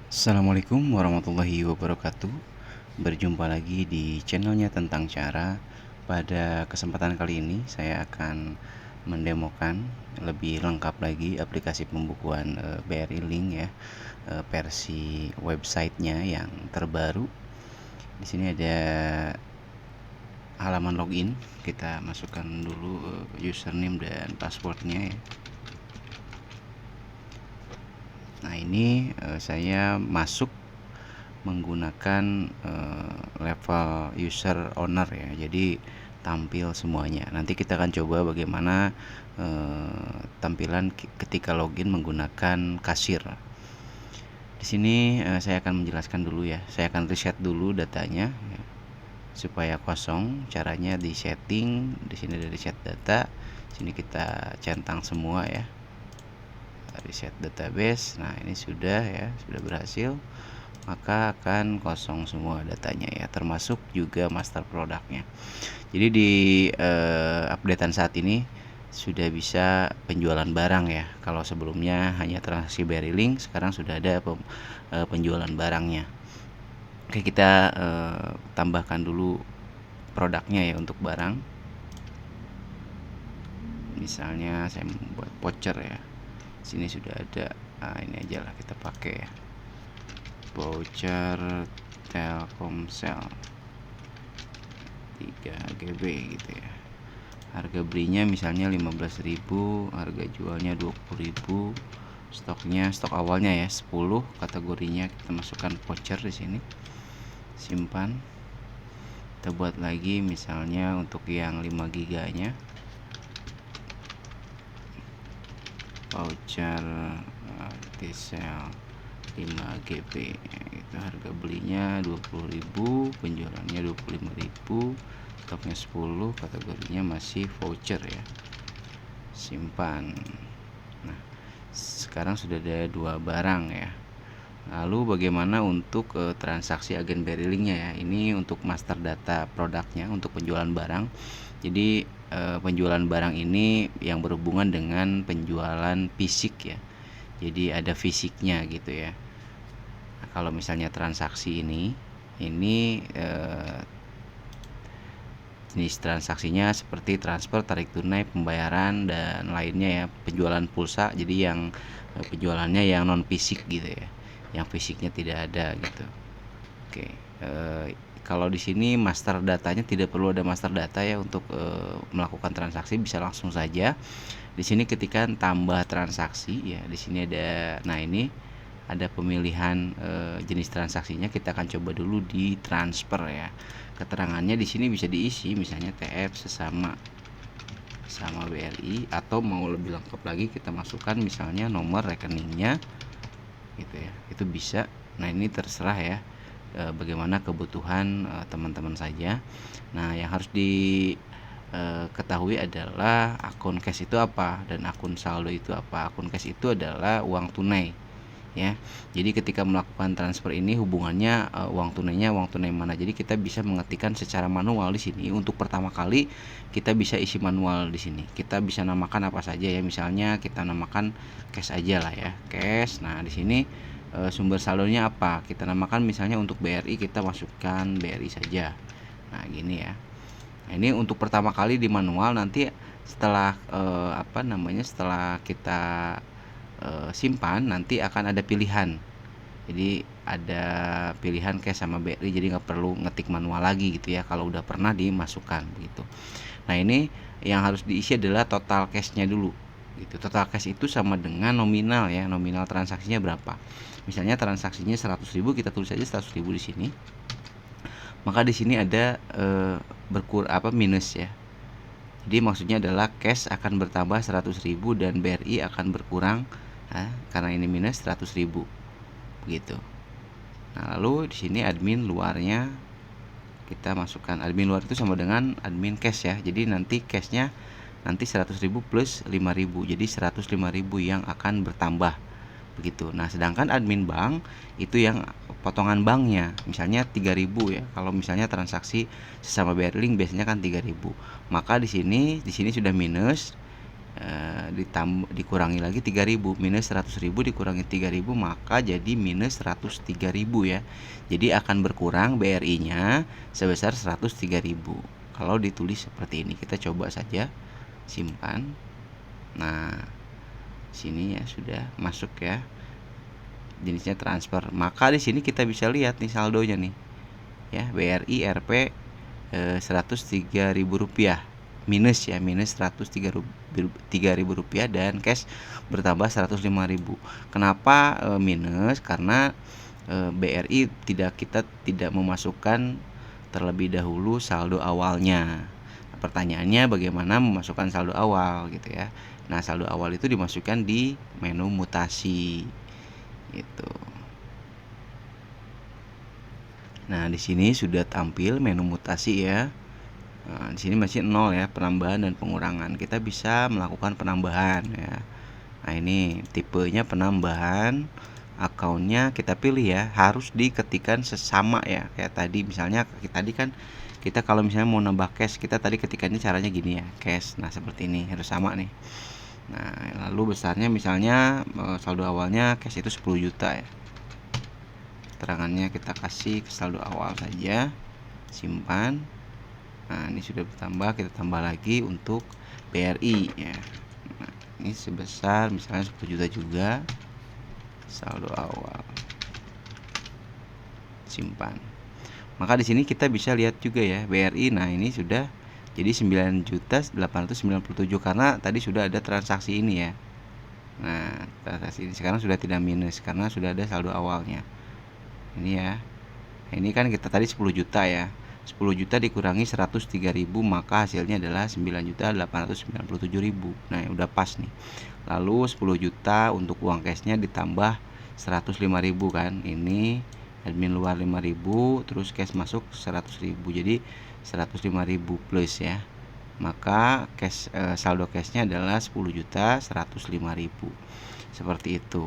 Assalamualaikum warahmatullahi wabarakatuh. Berjumpa lagi di channelnya tentang cara. Pada kesempatan kali ini saya akan mendemokan lebih lengkap lagi aplikasi pembukuan BRI Link ya, versi websitenya yang terbaru. Di sini ada halaman login. Kita masukkan dulu username dan passwordnya ya. Nah ini saya masuk menggunakan level user owner ya, jadi tampil semuanya. Nanti kita akan coba bagaimana tampilan ketika login menggunakan kasir. Di sini saya akan menjelaskan dulu ya. Saya akan reset dulu datanya ya, supaya kosong. Caranya di setting, di sini ada reset data. Sini kita centang semua ya. Reset database. Nah, ini sudah ya, sudah berhasil. Maka akan kosong semua datanya ya, termasuk juga master produknya. Jadi di updatean saat ini sudah bisa penjualan barang ya. Kalau sebelumnya hanya transaksi BRI Link, sekarang sudah ada penjualan barangnya. Oke, kita tambahkan dulu produknya ya untuk barang. Misalnya saya membuat voucher ya. Sini sudah ada. Nah, ini aja lah kita pakai ya. Voucher Telkomsel 3 GB gitu ya. Harga belinya misalnya 15.000, harga jualnya 20.000. Stoknya, stok awalnya ya 10, kategorinya kita masukkan voucher di sini. Simpan. Kita buat lagi misalnya untuk yang 5 giganya. Voucher T-Cell 5 GB itu harga belinya 20.000, penjualannya 25.000, stoknya 10, kategorinya masih voucher ya. Simpan. Nah, sekarang sudah ada 2 barang ya. Lalu bagaimana untuk transaksi agen BRI Link-nya ya. Ini untuk master data produknya untuk penjualan barang. Jadi penjualan barang ini yang berhubungan dengan penjualan fisik ya. Jadi ada fisiknya gitu ya. Nah, kalau misalnya transaksi ini jenis transaksinya seperti transfer, tarik tunai, pembayaran dan lainnya ya. Penjualan pulsa, jadi yang penjualannya yang non fisik gitu ya, yang fisiknya tidak ada gitu. Oke, kalau di sini master datanya tidak perlu ada master data ya untuk melakukan transaksi, bisa langsung saja. Di sini ketika tambah transaksi ya, di sini ada, nah ini ada pemilihan jenis transaksinya. Kita akan coba dulu di transfer ya. Keterangannya di sini bisa diisi misalnya TF sesama BRI, atau mau lebih lengkap lagi kita masukkan misalnya nomor rekeningnya gitu ya, itu bisa. Nah ini terserah ya, bagaimana kebutuhan teman-teman saja. Nah yang harus diketahui adalah akun cash itu apa dan akun saldo itu apa. Akun cash itu adalah uang tunai ya. Jadi ketika melakukan transfer ini hubungannya uang tunai mana. Jadi kita bisa mengetikkan secara manual di sini. Untuk pertama kali kita bisa isi manual di sini. Kita bisa namakan apa saja ya. Misalnya kita namakan cash aja lah ya, cash. Nah di sini sumber saldonya apa? Kita namakan misalnya untuk BRI, kita masukkan BRI saja. Nah gini ya. Nah, ini untuk pertama kali di manual. Nanti setelah setelah kita simpan, nanti akan ada pilihan. Jadi ada pilihan cash sama BRI, jadi nggak perlu ngetik manual lagi gitu ya kalau udah pernah dimasukkan begitu. Nah ini yang harus diisi adalah total cashnya dulu gitu. Total cash itu sama dengan nominal ya, nominal transaksinya berapa. Misalnya transaksinya 100.000, kita tulis aja 100.000 di sini. Maka di sini ada minus ya. Jadi maksudnya adalah cash akan bertambah 100.000 dan BRI akan berkurang karena ini minus 100.000 begitu. Nah lalu di sini admin luarnya kita masukkan. Admin luar itu sama dengan admin cash ya. Jadi nanti cashnya nanti 100.000 plus 5.000, jadi 105.000 yang akan bertambah begitu. Nah sedangkan admin bank itu yang potongan banknya misalnya 3.000 ya. Kalau misalnya transaksi sesama BRI Link biasanya kan 3.000. Maka di sini sudah minus. dikurangi lagi 3.000, minus 100.000 dikurangi 3.000 maka jadi minus 103.000 ya. Jadi akan berkurang BRI-nya sebesar 103.000. Kalau ditulis seperti ini, kita coba saja simpan. Nah, sini ya sudah masuk ya. Jenisnya transfer. Maka di sini kita bisa lihat nih saldonya nih. Ya, BRI Rp 103.000 rupiah. Minus ya, minus 103.000 rupiah dan cash bertambah 105.000. Kenapa minus? Karena BRI kita tidak memasukkan terlebih dahulu saldo awalnya. Pertanyaannya bagaimana memasukkan saldo awal gitu ya. Nah, saldo awal itu dimasukkan di menu mutasi gitu. Nah, di sini sudah tampil menu mutasi ya. Nah, di sini masih 0 ya, penambahan dan pengurangan. Kita bisa melakukan penambahan ya. Nah, ini tipenya penambahan. Akunnya kita pilih ya, harus diketikkan sesama ya. Kayak tadi misalnya tadi kan kita kalau misalnya mau nambah cash, kita tadi ketikannya caranya gini ya, cash. Nah, seperti ini harus sama nih. Nah, lalu besarnya misalnya saldo awalnya cash itu 10 juta ya. Keterangannya kita kasih ke saldo awal saja. Simpan. Nah, ini sudah bertambah, kita tambah lagi untuk BRI ya. Nah, ini sebesar misalnya 10 juta juga. Saldo awal. Simpan. Maka di sini kita bisa lihat juga ya BRI. Nah, ini sudah jadi 9.897 karena tadi sudah ada transaksi ini ya. Nah, transaksi ini sekarang sudah tidak minus karena sudah ada saldo awalnya. Ini ya. Ini kan kita tadi 10 juta ya. 10 juta dikurangi 103.000 maka hasilnya adalah 9.897.000. Nah, udah pas nih. Lalu 10 juta untuk uang cashnya ditambah 105.000 kan. Ini admin luar 5.000, terus cash masuk 100.000. Jadi 105.000 plus ya. Maka cash saldo cashnya adalah 10.105.000. Seperti itu.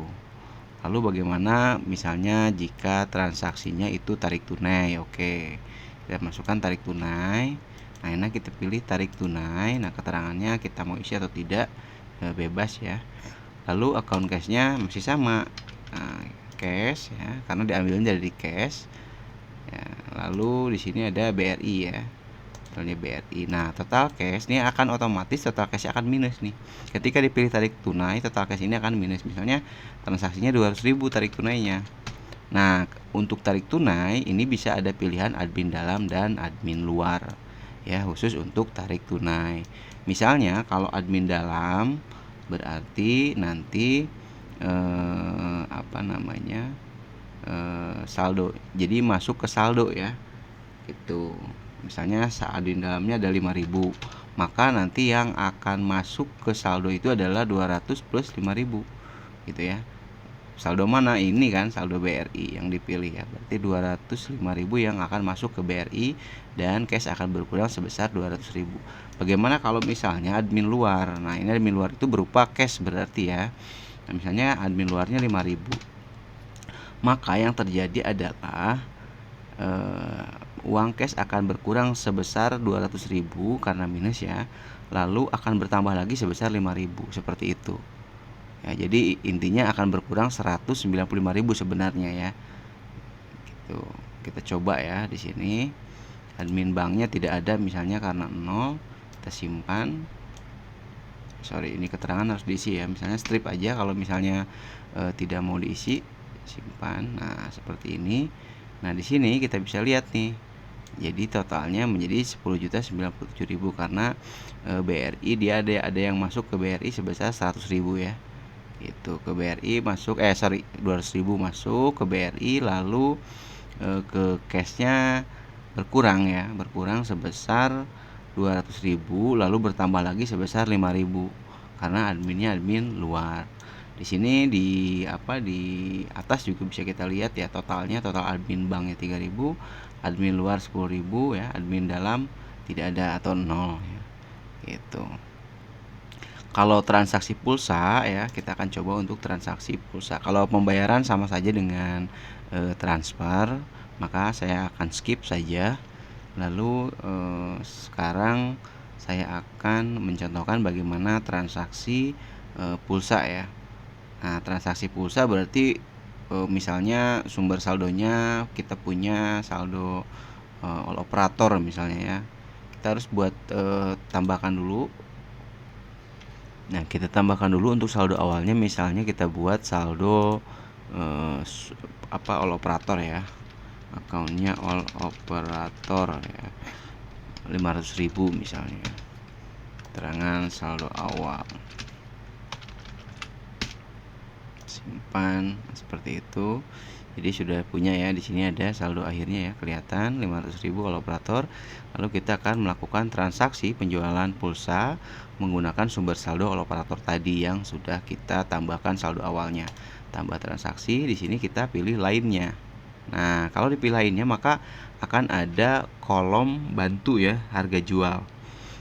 Lalu bagaimana misalnya jika transaksinya itu tarik tunai? Oke. Kita masukkan tarik tunai. Nah, ini kita pilih tarik tunai. Nah, keterangannya kita mau isi atau tidak, bebas ya. Lalu account cashnya masih sama. Nah, cash ya, karena diambilnya dari cash. Ya, lalu di sini ada BRI ya. Totalnya BRI. Nah, total cash ini akan otomatis total cash akan minus nih. Ketika dipilih tarik tunai, total cash ini akan minus. Misalnya transaksinya 200.000 tarik tunainya. Nah, untuk tarik tunai ini bisa ada pilihan admin dalam dan admin luar ya, khusus untuk tarik tunai. Misalnya kalau admin dalam berarti nanti saldo. Jadi masuk ke saldo ya. Gitu. Misalnya admin dalamnya ada 5.000, maka nanti yang akan masuk ke saldo itu adalah 200 plus 5.000 gitu ya. Saldo mana? Ini kan saldo BRI yang dipilih ya. Berarti 205.000 yang akan masuk ke BRI dan cash akan berkurang sebesar 200.000. Bagaimana kalau misalnya admin luar? Nah, ini admin luar itu berupa cash berarti ya. Nah, misalnya admin luarnya 5.000. Maka yang terjadi adalah uang cash akan berkurang sebesar 200.000 karena minus ya. Lalu akan bertambah lagi sebesar 5.000 seperti itu. Ya, jadi intinya akan berkurang 195.000 sebenarnya ya. Gitu. Kita coba ya di sini. Admin banknya tidak ada misalnya karena 0. Kita simpan. Sorry, ini keterangan harus diisi ya. Misalnya strip aja kalau misalnya tidak mau diisi, simpan. Nah, seperti ini. Nah, di sini kita bisa lihat nih. Jadi totalnya menjadi 10.097.000 karena BRI dia ada yang masuk ke BRI sebesar 100.000 ya. Itu ke BRI masuk 200.000 masuk ke BRI, lalu ke cashnya berkurang ya, berkurang sebesar 200.000 lalu bertambah lagi sebesar 5.000 karena adminnya admin luar. Di sini di atas juga bisa kita lihat ya totalnya, total admin banknya 3.000, admin luar 10.000 ya, admin dalam tidak ada atau 0 ya. Gitu. Kalau transaksi pulsa ya, kita akan coba untuk transaksi pulsa. Kalau pembayaran sama saja dengan transfer, maka saya akan skip saja. Lalu sekarang saya akan mencontohkan bagaimana transaksi pulsa ya. Nah, transaksi pulsa berarti misalnya sumber saldonya kita punya saldo all operator misalnya ya. Kita harus buat tambahkan dulu. Nah, kita tambahkan dulu untuk saldo awalnya, misalnya kita buat saldo all operator ya. Akunnya all operator ya. 500.000 misalnya. Keterangan saldo awal. Simpan seperti itu. Jadi sudah punya ya, di sini ada saldo akhirnya ya, kelihatan 500.000 all operator. Lalu kita akan melakukan transaksi penjualan pulsa menggunakan sumber saldo all operator tadi yang sudah kita tambahkan saldo awalnya. Tambah transaksi, di sini kita pilih lainnya. Nah, kalau dipilih lainnya maka akan ada kolom bantu ya, harga jual,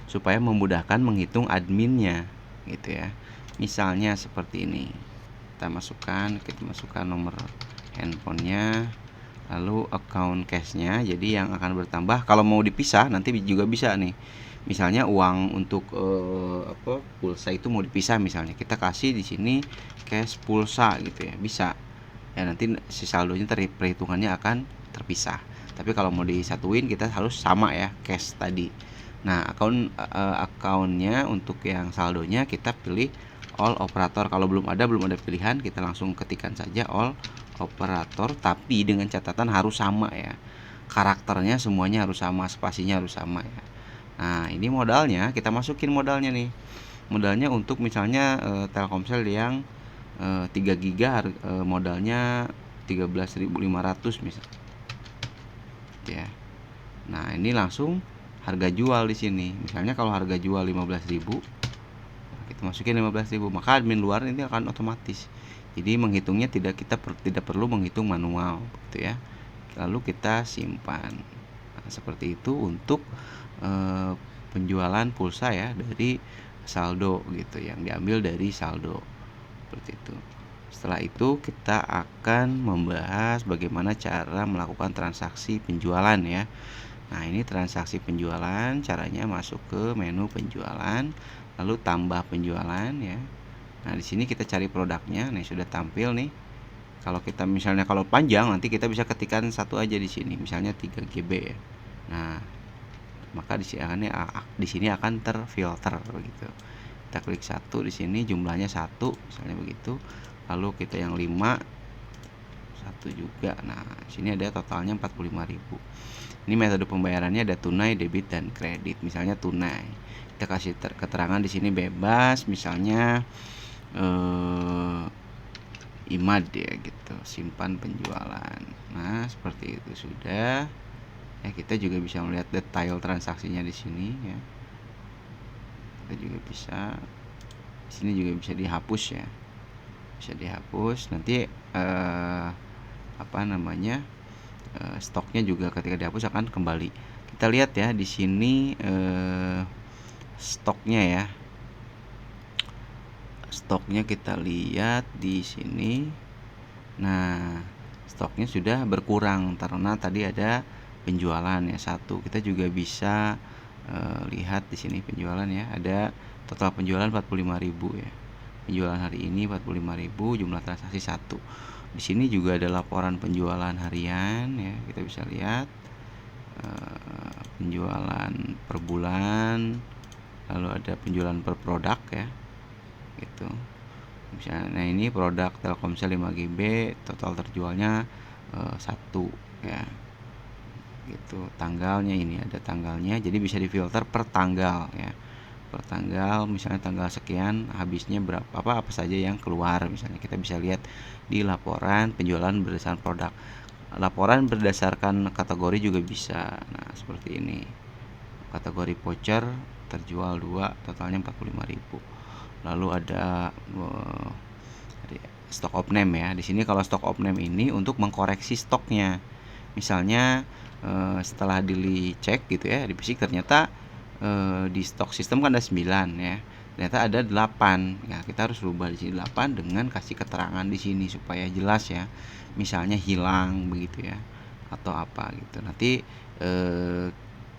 supaya memudahkan menghitung adminnya gitu ya. Misalnya seperti ini. Kita masukkan nomor handphonenya, lalu account cashnya. Jadi yang akan bertambah, kalau mau dipisah nanti juga bisa nih. Misalnya uang untuk pulsa itu mau dipisah, misalnya kita kasih di sini cash pulsa gitu ya, bisa ya, nanti si saldonya perhitungannya akan terpisah. Tapi kalau mau disatuin kita harus sama ya, cash tadi. Nah, akunnya untuk yang saldonya kita pilih all operator. Kalau belum ada pilihan, kita langsung ketikkan saja all operator, tapi dengan catatan harus sama ya. Karakternya semuanya harus sama, spasinya harus sama ya. Nah, ini modalnya, kita masukin modalnya nih. Modalnya untuk misalnya Telkomsel yang 3 giga modalnya 13.500 misalnya. Ya. Nah, ini langsung harga jual di sini. Misalnya kalau harga jual 15.000, kita masukin 15.000, maka admin luar ini akan otomatis. Jadi menghitungnya tidak perlu menghitung manual gitu ya. Lalu kita simpan. Nah, seperti itu untuk penjualan pulsa ya, dari saldo gitu, yang diambil dari saldo. Seperti itu. Setelah itu kita akan membahas bagaimana cara melakukan transaksi penjualan ya. Nah, ini transaksi penjualan, caranya masuk ke menu penjualan, lalu tambah penjualan ya. Nah, di sini kita cari produknya. Nih sudah tampil nih. Kalau kita misalnya kalau panjang nanti kita bisa ketikkan satu aja di sini, misalnya 3 GB ya. Nah, maka di sini akan terfilter begitu. Kita klik satu di sini, jumlahnya 1 misalnya begitu. Lalu kita yang 5 1 juga. Nah, di sini ada totalnya 45.000. Ini metode pembayarannya ada tunai, debit dan kredit. Misalnya tunai, kita kasih keterangan di sini bebas, misalnya IMAD ya gitu, simpan penjualan. Nah, seperti itu sudah. Ya, kita juga bisa melihat detail transaksinya di sini ya. Kita juga bisa, di sini juga bisa dihapus ya. Bisa dihapus nanti stoknya juga ketika dihapus akan kembali. Kita lihat ya di sini stoknya ya. Stoknya kita lihat di sini. Nah, stoknya sudah berkurang karena tadi ada penjualan ya 1. Kita juga bisa lihat di sini penjualan ya. Ada total penjualan 45.000 ya. Penjualan hari ini 45.000, jumlah transaksi 1. Di sini juga ada laporan penjualan harian ya, kita bisa lihat penjualan per bulan, lalu ada penjualan per produk ya gitu. Misalnya ini produk Telkomsel 5 GB, total terjualnya 1 ya gitu. Tanggalnya ini ada tanggalnya, jadi bisa difilter per tanggal ya. Per tanggal, misalnya tanggal sekian habisnya berapa, apa saja yang keluar, misalnya kita bisa lihat di laporan penjualan berdasarkan produk. Laporan berdasarkan kategori juga bisa. Nah, seperti ini. Kategori voucher terjual 2, totalnya 45.000. Lalu ada stok of name ya. Di sini kalau stok of name ini untuk mengkoreksi stoknya. Misalnya setelah dicek gitu ya, di fisik ternyata di stok sistem kan ada 9 ya, ternyata ada 8. Nah, kita harus rubah di sini 8 dengan kasih keterangan di sini supaya jelas ya. Misalnya hilang begitu ya, atau apa gitu. Nanti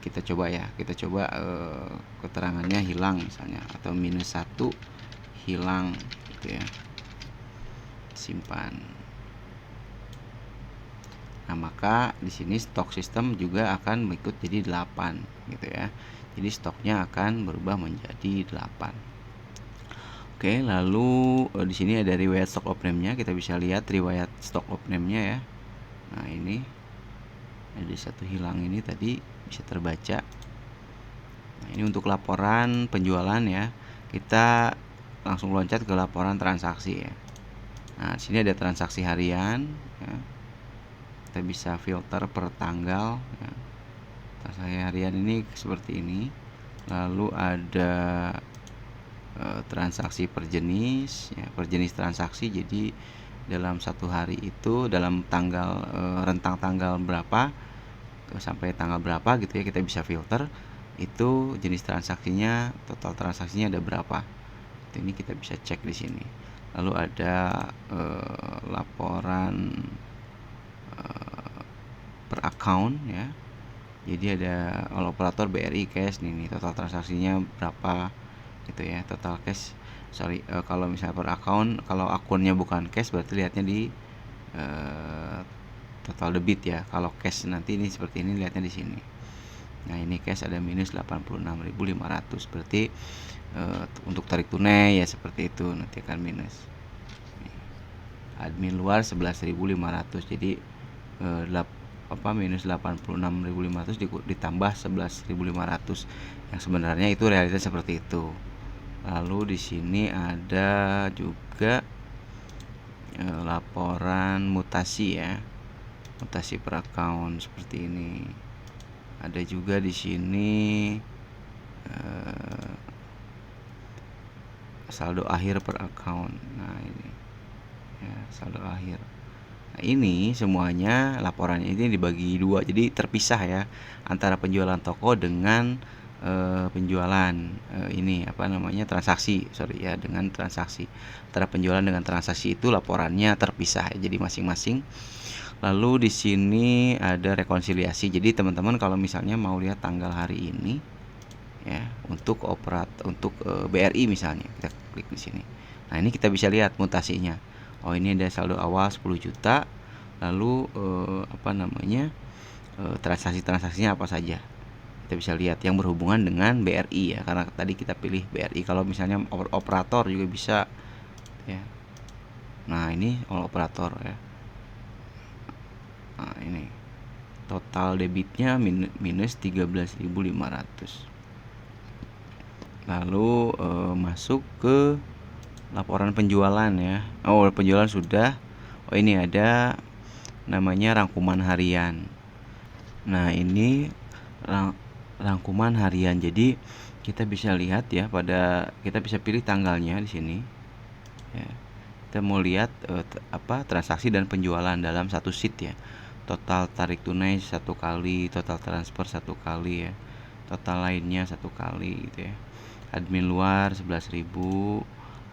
kita coba ya, kita coba keterangannya hilang misalnya, atau -1 hilang gitu ya, simpan. Nah, maka di sini stok sistem juga akan mengikut jadi 8 gitu ya. Jadi stoknya akan berubah menjadi 8. Oke, lalu di sini ada riwayat stock of name-nya, kita bisa lihat riwayat stock of name-nya ya. Nah, ini ada satu hilang ini tadi bisa terbaca. Nah, ini untuk laporan penjualan ya. Kita langsung loncat ke laporan transaksi ya. Nah, di sini ada transaksi harian ya. Kita bisa filter per tanggal ya. Transaksi harian ini seperti ini. Lalu ada transaksi per jenis ya, per jenis transaksi. Jadi dalam satu hari itu dalam tanggal rentang tanggal berapa sampai tanggal berapa gitu ya, kita bisa filter itu jenis transaksinya, total transaksinya ada berapa. Ini kita bisa cek di sini. Lalu ada laporan per account ya. Jadi ada all operator BRI cash nih total transaksinya berapa gitu ya, total cash. Kalau misalnya per account, kalau akunnya bukan cash berarti lihatnya di total debit ya. Kalau cash nanti ini seperti ini, lihatnya di sini. Nah, ini cash ada minus 86.500, berarti untuk tarik tunai ya seperti itu, nanti akan minus. Admin luar 11.500, jadi minus 86.500 ditambah 11.500 yang sebenarnya itu realitas seperti itu. Lalu di sini ada juga laporan mutasi ya, mutasi per account seperti ini. Ada juga di sini saldo akhir per account. Nah, ini ya, saldo akhir. Nah, ini semuanya laporannya ini dibagi dua, jadi terpisah ya antara penjualan toko dengan penjualan ini transaksi, dengan transaksi. Antara penjualan dengan transaksi itu laporannya terpisah ya, jadi masing-masing. Lalu di sini ada rekonsiliasi. Jadi teman-teman kalau misalnya mau lihat tanggal hari ini ya untuk BRI misalnya, kita klik di sini. Nah, ini kita bisa lihat mutasinya. Oh, ini ada saldo awal 10 juta. Lalu transaksi-transaksinya apa saja. Kita bisa lihat yang berhubungan dengan BRI ya, karena tadi kita pilih BRI. Kalau misalnya operator juga bisa ya. Nah, ini operator ya. Nah, ini total debitnya minus 13.500. Lalu masuk ke laporan penjualan ya. Oh, penjualan sudah. Oh, ini ada namanya rangkuman harian. Nah, ini rangkuman harian. Jadi kita bisa lihat ya, kita bisa pilih tanggalnya di sini. Ya. Kita mau lihat transaksi dan penjualan dalam satu sheet ya. Total tarik tunai 1 kali, total transfer 1 kali ya. Total lainnya 1 kali gitu ya. Admin luar 11.000,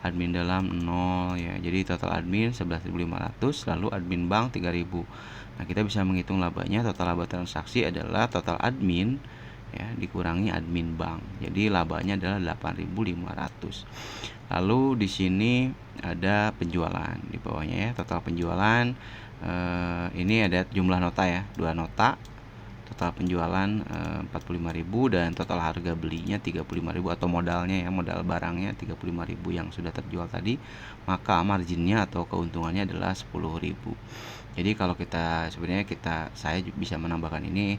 admin dalam 0 ya. Jadi total admin 11.500, lalu admin bank 3.000. Nah, kita bisa menghitung labanya. Total laba transaksi adalah total admin ya dikurangi admin bank. Jadi labanya adalah 8.500. Lalu di sini ada penjualan di bawahnya ya, total penjualan. Ini ada jumlah nota ya, 2 nota. Total penjualan 45.000 dan total harga belinya 35.000 atau modalnya ya, modal barangnya 35.000 yang sudah terjual tadi, maka marginnya atau keuntungannya adalah 10.000. Jadi kalau saya bisa menambahkan ini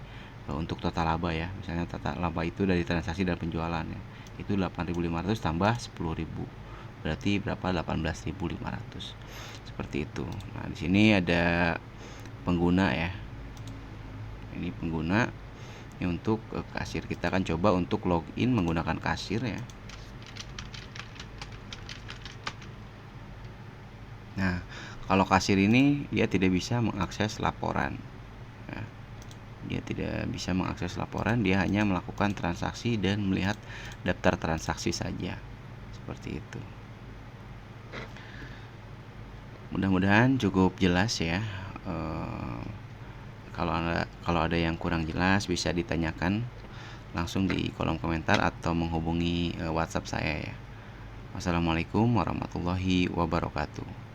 untuk total laba ya. Misalnya total laba itu dari transaksi dan penjualan ya. Itu 8.500 tambah 10.000. Berarti berapa? 18.500. Seperti itu. Nah, di sini ada pengguna ya. Ini pengguna. Ini untuk kasir. Kita akan coba untuk login menggunakan kasir ya. Nah, kalau kasir ini dia tidak bisa mengakses laporan ya. Dia tidak bisa mengakses laporan, dia hanya melakukan transaksi dan melihat daftar transaksi saja. Seperti itu. Mudah-mudahan cukup jelas ya. Kalau ada yang kurang jelas bisa ditanyakan langsung di kolom komentar atau menghubungi WhatsApp saya ya. Wassalamualaikum warahmatullahi wabarakatuh.